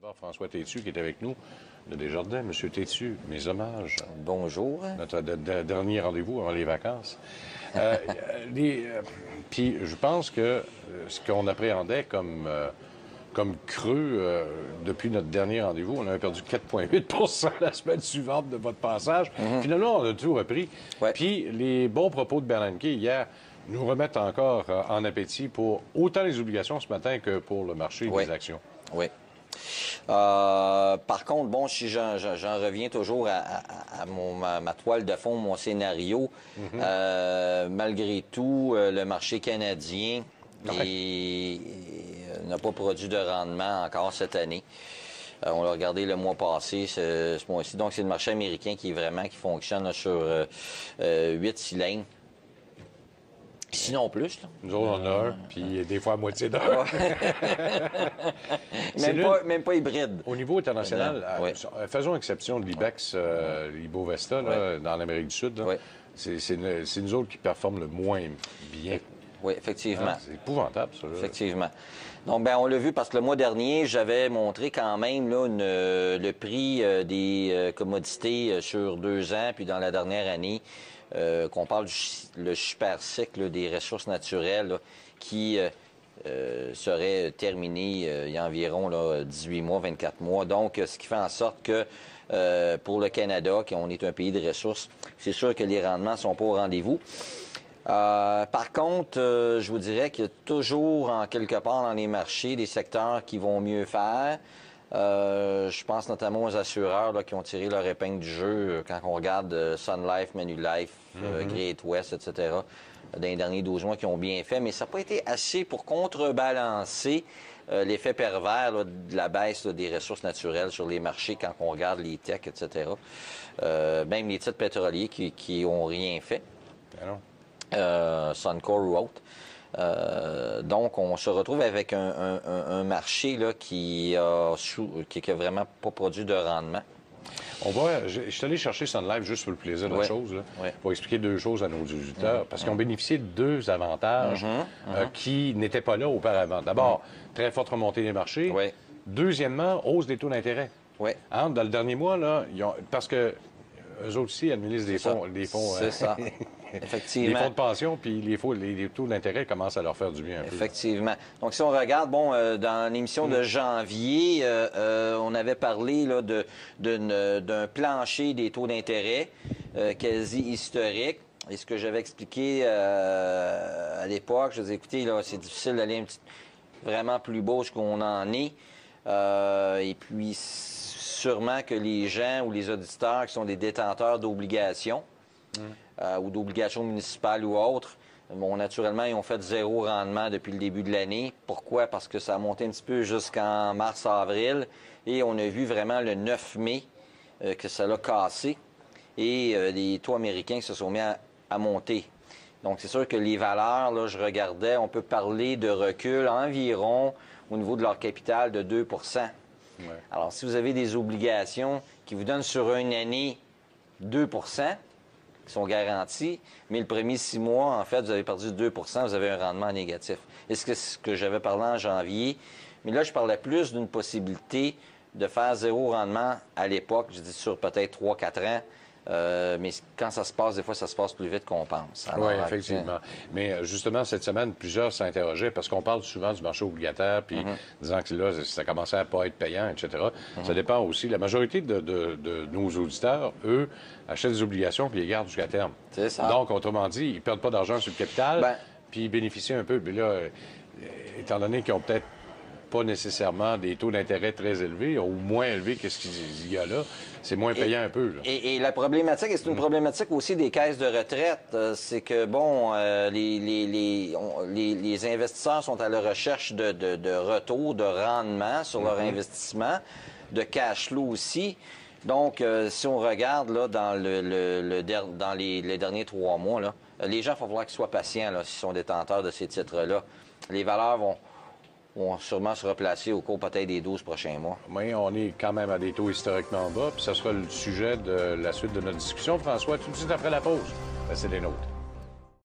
l'administrateur François Tétu qui est avec nous de Desjardins. Monsieur Tétu, mes hommages. Bonjour. Notre dernier rendez-vous avant les vacances. Puis je pense que ce qu'on appréhendait comme creux depuis notre dernier rendez-vous, on avait perdu 4,8 la semaine suivante de votre passage. Finalement, on a tout repris. Ouais. Puis les bons propos de Bernanke hier nous remettent encore en appétit pour autant les obligations ce matin que pour le marché des actions. Oui. Par contre, bon, si j'en reviens toujours à ma toile de fond, mon scénario, malgré tout, le marché canadien n'a pas produit de rendement encore cette année. On l'a regardé le mois passé, ce mois-ci. Donc, c'est le marché américain qui fonctionne là, sur 8 cylindres. Sinon plus. Là. Nous autres, on a un, puis des fois à moitié d'un. Même pas hybride. Au niveau international, faisons exception de l'IBEX, l'Ibovesta, dans l'Amérique du Sud. C'est nous autres qui performent le moins bien. Oui, effectivement. C'est épouvantable, ça. Là. Effectivement. Donc, on l'a vu parce que le mois dernier, j'avais montré quand même là, le prix des commodités sur 2 ans, puis dans la dernière année, qu'on parle du super cycle des ressources naturelles là, qui serait terminé il y a environ là, 18 mois, 24 mois. Donc, ce qui fait en sorte que pour le Canada, on est un pays de ressources, c'est sûr que les rendements ne sont pas au rendez-vous. Par contre, je vous dirais qu'il y a toujours, en quelque part, dans les marchés, des secteurs qui vont mieux faire. Je pense notamment aux assureurs là, qui ont tiré leur épingle du jeu quand on regarde Sun Life, Manulife, Great West, etc., dans les derniers 12 mois qui ont bien fait. Mais ça n'a pas été assez pour contrebalancer l'effet pervers là, de la baisse là, des ressources naturelles sur les marchés quand on regarde les techs, etc. Même les titres pétroliers qui n'ont rien fait. Suncor ou autre. Donc, on se retrouve avec un marché là, qui a vraiment pas produit de rendement. Je suis allé chercher Sun Life juste pour le plaisir de la chose, pour expliquer 2 choses à nos auditeurs, parce qu'ils ont bénéficié de 2 avantages qui n'étaient pas là auparavant. D'abord, très forte remontée des marchés. Deuxièmement, hausse des taux d'intérêt. Dans le dernier mois, là, parce que eux autres aussi administrent des fonds. C'est ça. Effectivement. Les fonds de pension, puis les taux d'intérêt commencent à leur faire du bien un peu. Effectivement. Donc, si on regarde, dans l'émission de janvier, on avait parlé là, d'un plancher des taux d'intérêt quasi historique. Et ce que j'avais expliqué à l'époque, je disais, écoutez, là, c'est difficile d'aller vraiment plus bas qu'on en est. Et puis, sûrement que les gens ou les auditeurs qui sont des détenteurs d'obligations, ou d'obligations municipales ou autres, naturellement, ils ont fait 0 rendement depuis le début de l'année. Pourquoi? Parce que ça a monté un petit peu jusqu'en mars-avril et on a vu vraiment le 9 mai que ça l'a cassé et les taux américains se sont mis à monter. Donc, c'est sûr que les valeurs, là, je regardais, on peut parler de recul environ au niveau de leur capital de 2 Alors, si vous avez des obligations qui vous donnent sur une année 2 qui sont garantis, mais le premier 6 mois, en fait, vous avez perdu 2 vous avez un rendement négatif. Et c'est ce que j'avais parlé en janvier. Mais là, je parlais plus d'une possibilité de faire 0 rendement à l'époque, je dis sur peut-être 3-4 ans. Mais quand ça se passe, des fois, ça se passe plus vite qu'on pense. Oui, effectivement. Mais justement, cette semaine, plusieurs s'interrogeaient parce qu'on parle souvent du marché obligataire, puis disant que là, ça commençait à pas être payant, etc. Ça dépend aussi. La majorité de nos auditeurs, eux, achètent des obligations puis les gardent jusqu'à terme. C'est ça. Donc, autrement dit, ils ne perdent pas d'argent sur le capital, puis ils bénéficient un peu. Mais là, étant donné qu'ils ont peut-être pas nécessairement des taux d'intérêt très élevés, ou moins élevés que ce qu'il y a là, c'est moins payant un peu. Là. Et la problématique, et c'est une problématique aussi des caisses de retraite, c'est que, les investisseurs sont à la recherche de retour, de rendement sur leur investissement, de cash flow aussi. Donc, si on regarde là, dans les derniers 3 mois, là, les gens, il va falloir qu'ils soient patients s'ils sont détenteurs de ces titres-là. Les valeurs vont sûrement se replacer au cours peut-être des 12 prochains mois. Oui, on est quand même à des taux historiquement bas, puis ça sera le sujet de la suite de notre discussion. François, tout de suite après la pause. C'est des nôtres.